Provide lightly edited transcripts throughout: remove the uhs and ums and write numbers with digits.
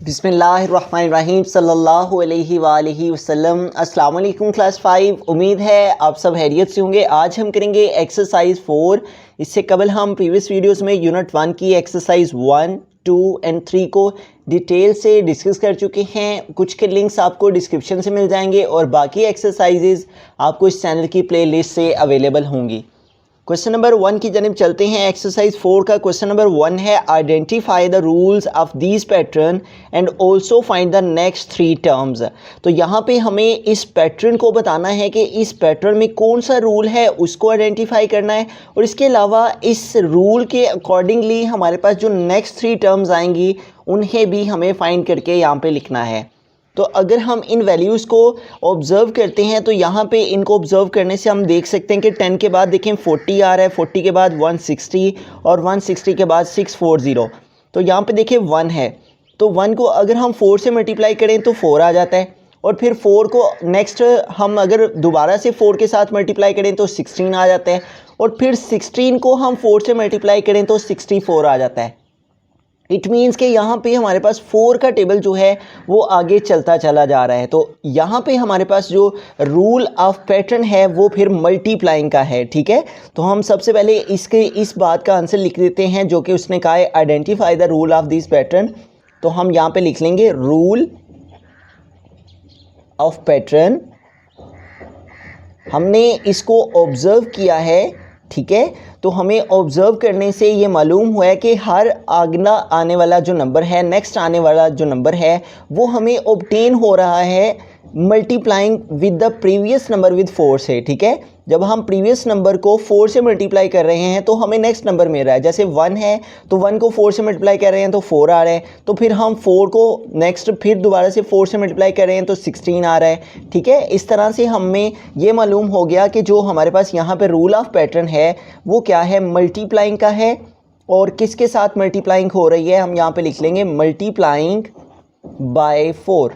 बिस्मिल्लाहिर्रहमानिर्रहीम सल्लल्लाहु अलैहि वसल्लम। अस्सलाम वालेकुम क्लास 5। उम्मीद है आप सब खैरियत से होंगे। आज हम करेंगे एक्सरसाइज 4। इससे कबल हम प्रीवियस वीडियोस में यूनिट 1 की एक्सरसाइज 1, 2 एंड 3 को डिटेल से डिस्कस कर चुके हैं। कुछ के लिंक्स आपको डिस्क्रिप्शन से मिल जाएंगे और बाकी एक्सरसाइजेज आपको इस चैनल की प्लेलिस्ट से अवेलेबल होंगी। क्वेश्चन नंबर 1 की जानिब चलते हैं। एक्सरसाइज 4 का क्वेश्चन नंबर 1 है identify the rules of this pattern and also find the next 3 terms. तो यहाँ पे हमें इस पैटर्न को बताना है कि इस पैटर्न में कौन सा रूल है उसको आइडेंटिफाई करना है, और इसके अलावा इस रूल के अकॉर्डिंगली हमारे पास जो नेक्स्ट 3 टर्म्स आएंगी उन्हें भी हमें फाइंड करके यहाँ पे लिखना है। तो अगर हम इन वैल्यूज़ को ऑब्ज़र्व करते हैं तो यहाँ पे इनको ऑब्ज़र्व करने से हम देख सकते हैं कि 10 के बाद देखें 40 आ रहा है, 40 के बाद 160 और 160 के बाद 640। तो यहाँ पे देखें 1 है, तो 1 को अगर हम 4 से मल्टीप्लाई करें तो 4 आ जाता है, और फिर 4 को नेक्स्ट हम अगर दोबारा से 4 के साथ मल्टीप्लाई करें तो 16 आ जाता है, और फिर 16 को हम 4 से मल्टीप्लाई करें तो 64 आ जाता है। इट मीन्स कि यहाँ पे हमारे पास 4 का टेबल जो है वो आगे चलता चला जा रहा है। तो यहाँ पे हमारे पास जो रूल ऑफ पैटर्न है वो फिर मल्टीप्लाइंग का है। ठीक है, तो हम सबसे पहले इस बात का आंसर लिख देते हैं जो कि उसने कहा है identify the rule of this pattern. तो हम यहाँ पे लिख लेंगे रूल ऑफ पैटर्न। हमने इसको ऑब्जर्व किया है, ठीक है, तो हमें ऑब्ज़र्व करने से ये मालूम हुआ है कि हर अगला आने वाला जो नंबर है, नेक्स्ट आने वाला जो नंबर है वो हमें ऑब्टेन हो रहा है multiplying with the previous number with 4 से। ठीक है, जब हम प्रीवियस नंबर को 4 से मल्टीप्लाई कर रहे हैं तो हमें नेक्स्ट नंबर मिल रहा है। जैसे 1 है तो 1 को 4 से मल्टीप्लाई कर रहे हैं तो 4 आ रहा है, तो फिर हम 4 को नेक्स्ट फिर दोबारा से 4 से मल्टीप्लाई कर रहे हैं तो 16 आ रहा है। ठीक है, इस तरह से हमें ये मालूम हो गया कि जो हमारे पास यहाँ पे रूल ऑफ पैटर्न है वो क्या है, मल्टीप्लाइंग का है। और किसके साथ मल्टीप्लाइंग हो रही है, हम यहाँ पे लिख लेंगे मल्टीप्लाइंग बाय 4।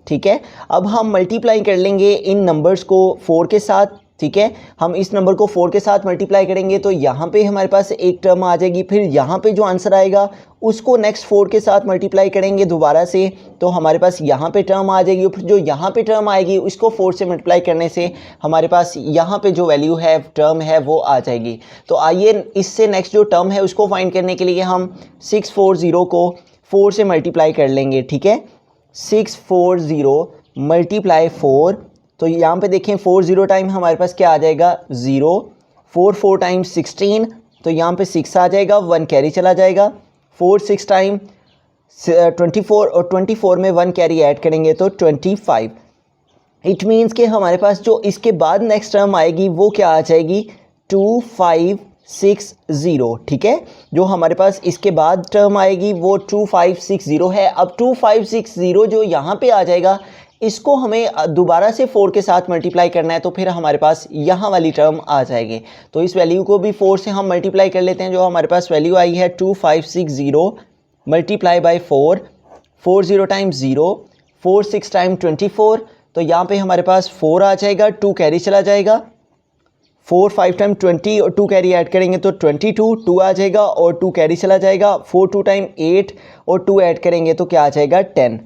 ठीक है, अब हम मल्टीप्लाई कर लेंगे इन नंबर्स को 4 के साथ। ठीक है, हम इस नंबर को 4 के साथ मल्टीप्लाई करेंगे तो यहाँ पे हमारे पास एक टर्म आ जाएगी, फिर यहाँ पे जो आंसर आएगा उसको नेक्स्ट 4 के साथ मल्टीप्लाई करेंगे दोबारा से, तो हमारे पास यहाँ पे टर्म आ जाएगी, फिर जो यहाँ पे टर्म आएगी उसको 4 से मल्टीप्लाई करने से हमारे पास यहाँ पे जो वैल्यू है, टर्म है, वो आ जाएगी। तो आइए इससे नेक्स्ट जो टर्म है उसको फाइंड करने के लिए हम 640 को 4 से मल्टीप्लाई कर लेंगे। ठीक है, 640 मल्टीप्लाई 4, तो यहाँ पे देखें 40 टाइम हमारे पास क्या आ जाएगा 0, 4 टाइम्स 16, तो यहाँ पे 6 आ जाएगा, 1 कैरी चला जाएगा, 4 6 टाइम 24, और 24 में 1 कैरी ऐड करेंगे तो 25। इट मीन्स कि हमारे पास जो इसके बाद नेक्स्ट टर्म आएगी वो क्या आ जाएगी 2560। ठीक है, जो हमारे पास इसके बाद टर्म आएगी वो 2560 है। अब 2560 जो यहाँ पे आ जाएगा इसको हमें दोबारा से 4 के साथ मल्टीप्लाई करना है, तो फिर हमारे पास यहाँ वाली टर्म आ जाएगी। तो इस वैल्यू को भी 4 से हम मल्टीप्लाई कर लेते हैं। जो हमारे पास वैल्यू आई है 2560 मल्टीप्लाई बाई 4, 40 टाइम्स 0, 4 6 टाइम 24, तो यहाँ पे हमारे पास 4 आ जाएगा, 2 कैरी चला जाएगा, 4 5 टाइम 20 और 2 कैरी ऐड करेंगे तो 22, 2 आ जाएगा और 2 कैरी चला जाएगा, 4 2 टाइम 8 और 2 ऐड करेंगे तो क्या आ जाएगा 10।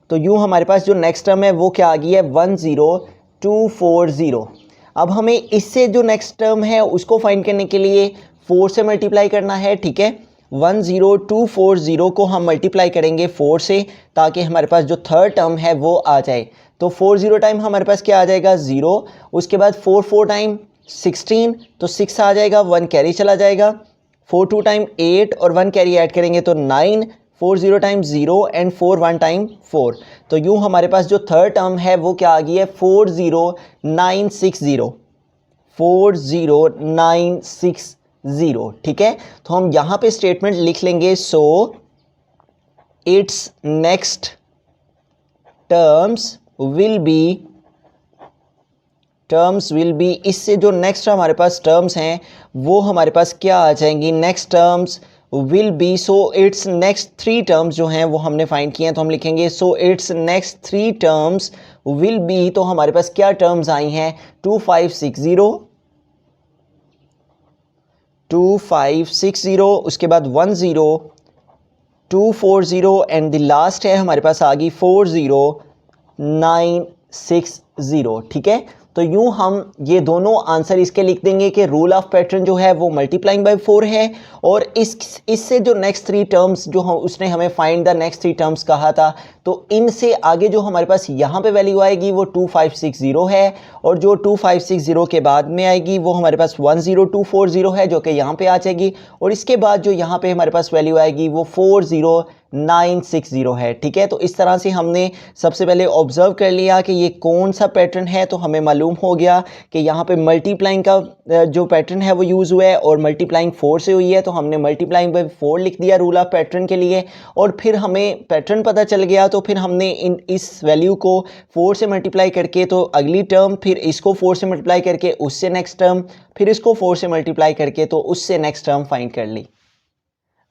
तो यूँ हमारे पास जो नेक्स्ट टर्म है वो क्या आ गई है 10240। अब हमें इससे जो नेक्स्ट टर्म है उसको फाइंड करने के लिए 4 से मल्टीप्लाई करना है। ठीक है, 10240 को हम मल्टीप्लाई करेंगे 4 से ताकि हमारे पास जो थर्ड टर्म है वो आ जाए। तो 40 टाइम हमारे पास क्या आ जाएगा 0, उसके बाद 4 टाइम 16, तो 6 आ जाएगा, 1 कैरी चला जाएगा, 4 2 टाइम 8 और 1 कैरी ऐड करेंगे तो 9, 40 टाइम 0 एंड 4 1 टाइम 4। तो यूँ हमारे पास जो थर्ड टर्म है वो क्या आ गई है 40960, 40960। ठीक है, तो हम यहाँ पे स्टेटमेंट लिख लेंगे so it's next terms will be, इससे जो नेक्स्ट हमारे पास टर्म्स हैं वो हमारे पास क्या आ जाएंगी, next terms will be, so it's next 3 terms जो हैं वो हमने फाइंड किए हैं, तो हम लिखेंगे so it's next 3 terms will be. तो हमारे पास क्या टर्म्स आई हैं 2560, उसके बाद 10 240 एंड द लास्ट है हमारे पास आ गई 40960। ठीक है, तो यूं हम ये दोनों आंसर इसके लिख देंगे कि रूल ऑफ पैटर्न जो है वो मल्टीप्लाइंग बाय 4 है, और इससे जो नेक्स्ट 3 टर्म्स जो हम उसने हमें फाइंड द नेक्स्ट 3 टर्म्स कहा था, तो इनसे आगे जो हमारे पास यहाँ पे वैल्यू आएगी वो 2560 है, और जो 2560 के बाद में आएगी वो हमारे पास 10240 है जो कि यहाँ पे आ जाएगी, और इसके बाद जो यहाँ पे हमारे पास वैल्यू आएगी वो 40960 है। ठीक है, तो इस तरह से हमने सबसे पहले ऑब्जर्व कर लिया कि ये कौन सा पैटर्न है, तो हमें मालूम हो गया कि यहाँ पे मल्टीप्लाइंग का जो पैटर्न है वो यूज़ हुआ है और मल्टीप्लाइंग 4 से हुई है, तो हमने मल्टीप्लाइंग बाय 4 लिख दिया रूल ऑफ पैटर्न के लिए, और फिर हमें पैटर्न पता चल गया, तो फिर हमने इस वैल्यू को 4 से मल्टीप्लाई करके तो अगली टर्म, फिर इसको 4 से मल्टीप्लाई करके उससे नेक्स्ट टर्म, फिर इसको 4 से मल्टीप्लाई करके तो उससे नेक्स्ट टर्म फाइंड कर ली।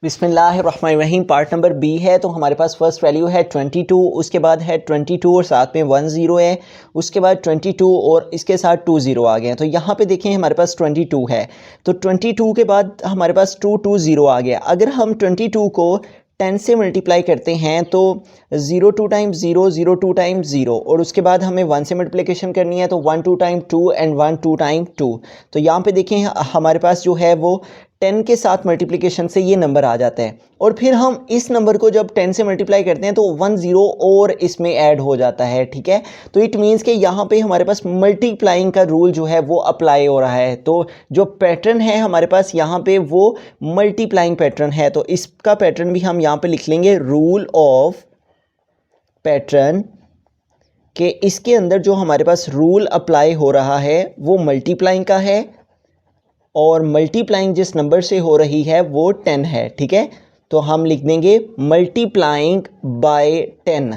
बिस्मिल्लाहिर्रहमानिर्रहीम, पार्ट नंबर बी है। तो हमारे पास फर्स्ट वैल्यू है 22, उसके बाद है 22 और साथ में 10 है, उसके बाद 22 और इसके साथ 20 आ गए हैं। तो यहाँ पे देखें हमारे पास 22 है, तो 22 के बाद हमारे पास 220 आ गया। अगर हम 22 को 10 से मल्टीप्लाई करते हैं तो 0 2 टाइम्स 0, 0 2 टाइम्स 0, और उसके बाद हमें 1 से मल्टीप्लिकेशन करनी है तो 1 2 टाइम 2 एंड 1 2 टाइम 2। तो यहाँ पे देखें हमारे पास जो है वो 10 के साथ मल्टीप्लिकेशन से ये नंबर आ जाता है, और फिर हम इस नंबर को जब 10 से मल्टीप्लाई करते हैं तो 1 0 और इसमें ऐड हो जाता है। ठीक है, तो इट मीन्स कि यहाँ पे हमारे पास मल्टीप्लाइंग का रूल जो है वो अप्लाई हो रहा है, तो जो पैटर्न है हमारे पास यहाँ पे वो मल्टीप्लाइंग पैटर्न है, तो इसका पैटर्न भी हम यहाँ पे लिख लेंगे रूल ऑफ पैटर्न, के इसके अंदर जो हमारे पास रूल अप्लाई हो रहा है वो मल्टीप्लाइंग का है, और मल्टीप्लाइंग जिस नंबर से हो रही है वो 10 है। ठीक है, तो हम लिख देंगे मल्टीप्लाइंग बाय 10।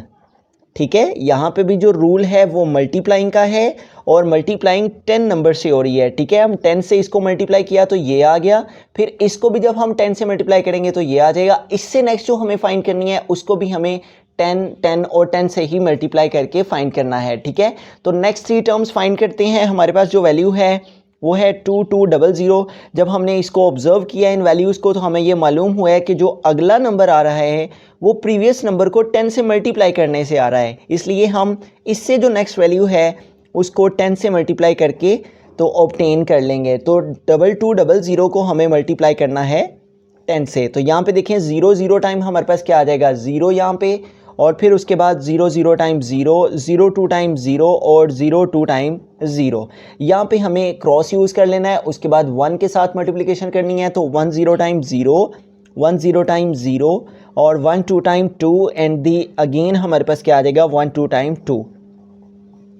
ठीक है, यहाँ पे भी जो रूल है वो मल्टीप्लाइंग का है, और मल्टीप्लाइंग 10 नंबर से हो रही है। ठीक है, हम 10 से इसको मल्टीप्लाई किया तो ये आ गया, फिर इसको भी जब हम 10 से मल्टीप्लाई करेंगे तो ये आ जाएगा। इससे नेक्स्ट जो हमें फाइंड करनी है उसको भी हमें 10 10 और 10 से ही मल्टीप्लाई करके फाइंड करना है। ठीक है, तो नेक्स्ट 3 टर्म्स फाइंड करते हैं। हमारे पास जो वैल्यू है वो है 2200। जब हमने इसको ऑब्जर्व किया इन वैल्यूज़ को, तो हमें ये मालूम हुआ है कि जो अगला नंबर आ रहा है वो प्रीवियस नंबर को 10 से मल्टीप्लाई करने से आ रहा है, इसलिए हम इससे जो नेक्स्ट वैल्यू है उसको 10 से मल्टीप्लाई करके तो ऑब्टेन कर लेंगे। तो 2200 को हमें मल्टीप्लाई करना है 10 से। तो यहाँ पे देखें 0 0 टाइम हमारे पास क्या आ जाएगा, 0 यहाँ पे, और फिर उसके बाद 0 0 टाइम 0, 0 2 टाइम 0 और 0 2 टाइम 0। यहाँ पे हमें क्रॉस यूज़ कर लेना है, उसके बाद 1 के साथ मल्टीप्लिकेशन करनी है तो 1 0 टाइम 0, 1 0 टाइम 0 और 1 2 टाइम 2 एंड दी अगेन हमारे पास क्या आ जाएगा 1 2 टाइम 2।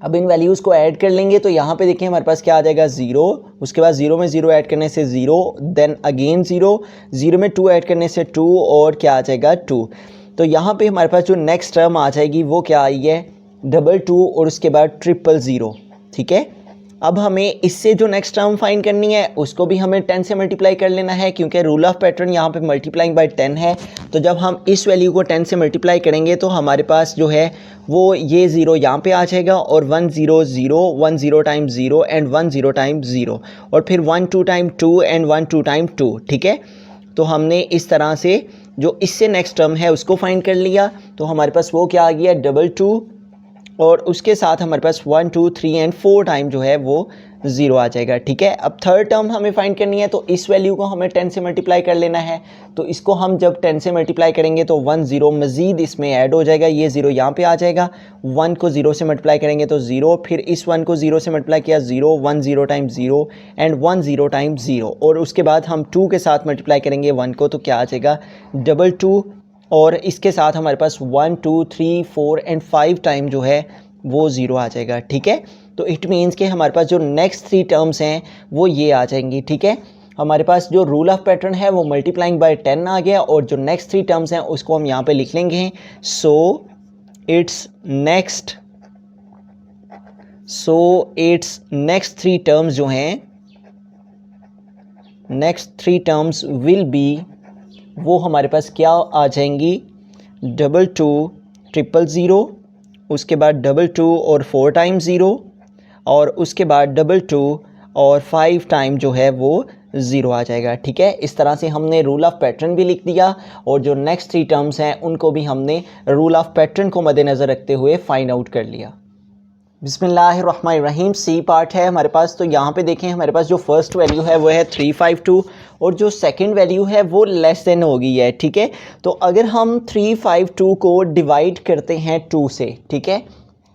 अब इन वैल्यूज़ को ऐड कर लेंगे तो यहाँ पे देखिए हमारे पास क्या आ जाएगा 0, उसके बाद 0 में 0 ऐड करने से 0, देन अगेन 0, 0 में 2 ऐड करने से 2 और क्या आ जाएगा 2। तो यहाँ पे हमारे पास जो नेक्स्ट टर्म आ जाएगी वो क्या आई है 22 और उसके बाद 000। ठीक है, अब हमें इससे जो नेक्स्ट टर्म फाइंड करनी है उसको भी हमें 10 से मल्टीप्लाई कर लेना है, क्योंकि रूल ऑफ पैटर्न यहाँ पे मल्टीप्लाइंग बाय 10 है। तो जब हम इस वैल्यू को 10 से मल्टीप्लाई करेंगे तो हमारे पास जो है वो ये 0 यहाँ पे आ जाएगा, और 1 0 0, 1 0 टाइम 0 एंड 1 0 टाइम 0, और फिर 1 2 टाइम 2 एंड 1 2 टाइम 2। ठीक है, तो हमने इस तरह से जो इससे नेक्स्ट टर्म है उसको फाइंड कर लिया, तो हमारे पास वो क्या आ गया 22, और उसके साथ हमारे पास 1 2 3 एंड 4 टाइम जो है वो 0 आ जाएगा। ठीक है, अब थर्ड टर्म हमें फाइंड करनी है, तो इस वैल्यू को हमें 10 से मल्टीप्लाई कर लेना है। तो इसको हम जब 10 से मल्टीप्लाई करेंगे तो 1 0 मज़ीद इसमें ऐड हो जाएगा, ये 0 यहाँ पे आ जाएगा। 1 को 0 से mल्टीप्लाई करेंगे तो 0, फिर इस 1 को 0 से मल्टीप्लाई किया 0, 1 0 टाइम 0 एंड 1 0 टाइम 0, और उसके बाद हम 2 के साथ मल्टीप्लाई करेंगे 1 को, तो क्या आ जाएगा 22, और इसके साथ हमारे पास 1 2 3 4 एंड 5 टाइम जो है वो 0 आ जाएगा। ठीक है, तो इट मीन्स कि हमारे पास जो नेक्स्ट 3 टर्म्स हैं वो ये आ जाएंगी। ठीक है, हमारे पास जो रूल ऑफ पैटर्न है वो मल्टीप्लाइंग बाय 10 आ गया, और जो नेक्स्ट 3 टर्म्स हैं उसको हम यहाँ पे लिख लेंगे। सो इट्स नेक्स्ट 3 टर्म्स जो हैं, नेक्स्ट 3 टर्म्स विल बी, वो हमारे पास क्या आ जाएंगी 22 000, उसके बाद 22 और 4 टाइम 0, और उसके बाद 22 और 5 टाइम जो है वो ज़ीरो आ जाएगा। ठीक है, इस तरह से हमने रूल ऑफ पैटर्न भी लिख दिया और जो नेक्स्ट 3 टर्म्स हैं उनको भी हमने रूल ऑफ पैटर्न को मद्देनज़र रखते हुए फाइंड आउट कर लिया। बिस्मिल्लाहिर्रहमानिर्रहीम, सी पार्ट है हमारे पास। तो यहाँ पे देखें हमारे पास जो फर्स्ट वैल्यू है वो है 352 और जो सेकंड वैल्यू है वो लेस देन हो गई है। ठीक है, तो अगर हम 352 को डिवाइड करते हैं 2 से, ठीक है,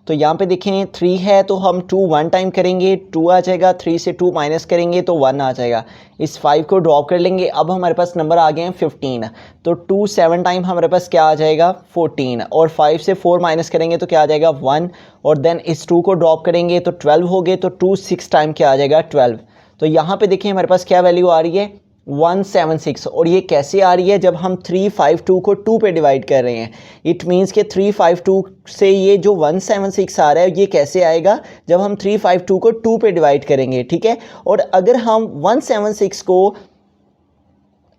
तो यहाँ पे देखें 3 है तो हम 2 1 टाइम करेंगे, 2 आ जाएगा, 3 से 2 माइनस करेंगे तो 1 आ जाएगा, इस 5 को ड्रॉप कर लेंगे। अब हमारे पास नंबर आ गए हैं 15, तो 2 7 टाइम हमारे पास क्या आ जाएगा 14 और 5 से 4 माइनस करेंगे तो क्या आ जाएगा 1 और देन इस 2 को ड्रॉप करेंगे तो 12 हो गए, तो 2 6 टाइम क्या आ जाएगा 12। तो यहाँ पे देखिए हमारे पास क्या वैल्यू आ रही है 176 और ये कैसे आ रही है जब हम 352 को 2 पे डिवाइड कर रहे हैं। इट मीन्स कि 352 से ये जो 176 आ रहा है ये कैसे आएगा जब हम 352 को 2 पे डिवाइड करेंगे। ठीक है, और अगर हम 176 को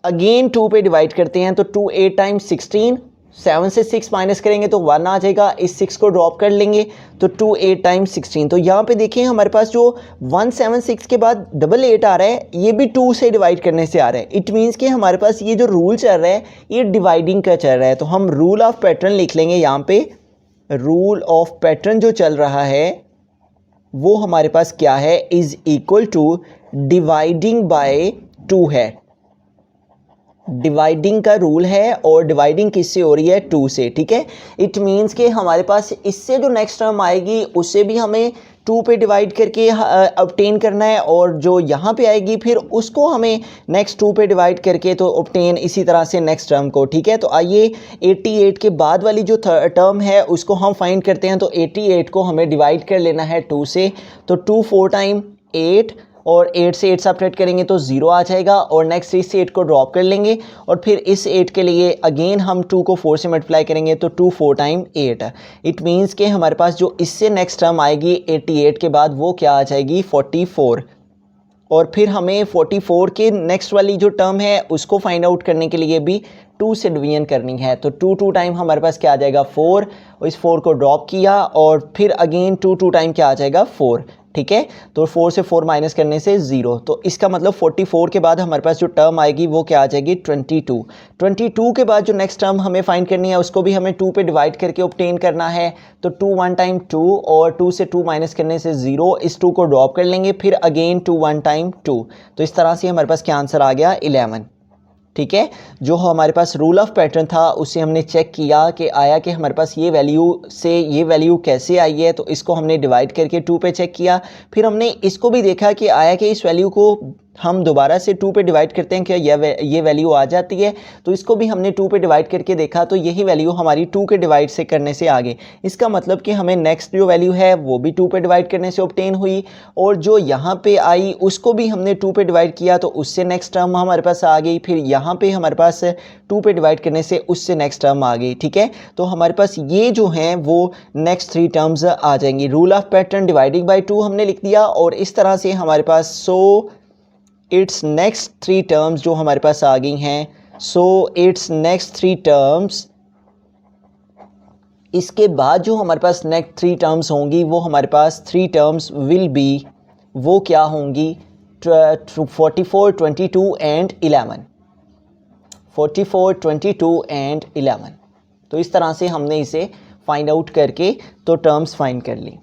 अगेन 2 पे डिवाइड करते हैं तो 2 8 टाइम्स 16, 7 से 6 माइनस करेंगे तो 1 आ जाएगा, इस 6 को ड्रॉप कर लेंगे तो 2 8 टाइम्स 16। तो यहाँ पे देखिए हमारे पास जो 176 के बाद 88 आ रहा है ये भी 2 से डिवाइड करने से आ रहा है। इट मीन्स कि हमारे पास ये जो रूल चल रहा है ये डिवाइडिंग का चल रहा है। तो हम रूल ऑफ पैटर्न लिख लेंगे यहाँ पे। रूल ऑफ पैटर्न जो चल रहा है वो हमारे पास क्या है, is equal to dividing by 2 है। डिवाइडिंग का रूल है और डिवाइडिंग किससे हो रही है 2 से। ठीक है, इट मीन्स कि हमारे पास इससे जो नेक्स्ट टर्म आएगी उससे भी हमें 2 पे डिवाइड करके ऑब्टेन करना है और जो यहाँ पे आएगी फिर उसको हमें नेक्स्ट 2 पे डिवाइड करके तो ऑब्टेन इसी तरह से नेक्स्ट टर्म को। ठीक है, तो आइए 88 के बाद वाली जो टर्म है उसको हम फाइंड करते हैं। तो 88 को हमें डिवाइड कर लेना है 2 से, तो 2 4 टाइम 8 और 8 से 8 सब्ट्रैक्ट करेंगे तो 0 आ जाएगा और नेक्स्ट 3 से 8 को ड्रॉप कर लेंगे और फिर इस 8 के लिए अगेन हम 2 को 4 से मल्टीप्लाई करेंगे तो 2 4 टाइम 8। इट मीन्स कि हमारे पास जो इससे नेक्स्ट टर्म आएगी 88 के बाद वो क्या आ जाएगी 44 और फिर हमें 44 के नेक्स्ट वाली जो टर्म है उसको फाइंड आउट करने के लिए भी 2 से डिवीजन करनी है। तो 2 2 टाइम हमारे पास क्या आ जाएगा 4 और इस 4 को ड्रॉप किया और फिर अगेन 2 2 टाइम क्या आ जाएगा 4। ठीक है, तो 4 से 4 माइनस करने से 0, तो इसका मतलब 44 के बाद हमारे पास जो टर्म आएगी वो क्या आ जाएगी 22। 22 के बाद जो नेक्स्ट टर्म हमें फाइंड करनी है उसको भी हमें 2 पे डिवाइड करके ऑब्टेन करना है। तो 2 1 टाइम 2 और 2 से 2 माइनस करने से 0, इस 2 को ड्रॉप कर लेंगे फिर अगेन 2 1 टाइम 2, तो इस तरह से हमारे पास क्या आंसर आ गया 11। ठीक है, जो हमारे पास रूल ऑफ पैटर्न था उससे हमने चेक किया कि आया कि हमारे पास ये वैल्यू से ये वैल्यू कैसे आई है, तो इसको हमने डिवाइड करके 2 पे चेक किया। फिर हमने इसको भी देखा कि आया कि इस वैल्यू को हम दोबारा से 2 पे डिवाइड करते हैं क्या ये वैल्यू आ जाती है, तो इसको भी हमने 2 पे डिवाइड करके देखा तो यही वैल्यू हमारी 2 के डिवाइड से करने से आ गई। इसका मतलब कि हमें नेक्स्ट जो वैल्यू है वो भी 2 पे डिवाइड करने से ऑब्टेन हुई और जो यहाँ पे आई उसको भी हमने 2 पे डिवाइड किया तो उससे नेक्स्ट टर्म हमारे पास आ गई। फिर यहाँ पे हमारे पास 2 पे डिवाइड करने से उससे नेक्स्ट टर्म आ गई। ठीक है, तो हमारे पास ये जो हैं वो नेक्स्ट 3 टर्म्स आ जाएंगी। Rule of pattern dividing by 2 हमने लिख दिया और इस तरह से हमारे पास इट्स नेक्स्ट 3 टर्म्स जो हमारे पास आ गई हैं। इट्स नेक्स्ट 3 टर्म्स, इसके बाद जो हमारे पास नेक्स्ट 3 टर्म्स होंगी वो हमारे पास 3 टर्म्स विल बी, वो क्या होंगी 44 22 एंड 11। 44 22 एंड 11। तो इस तरह से हमने इसे फाइंड आउट करके तो टर्म्स फाइंड कर ली।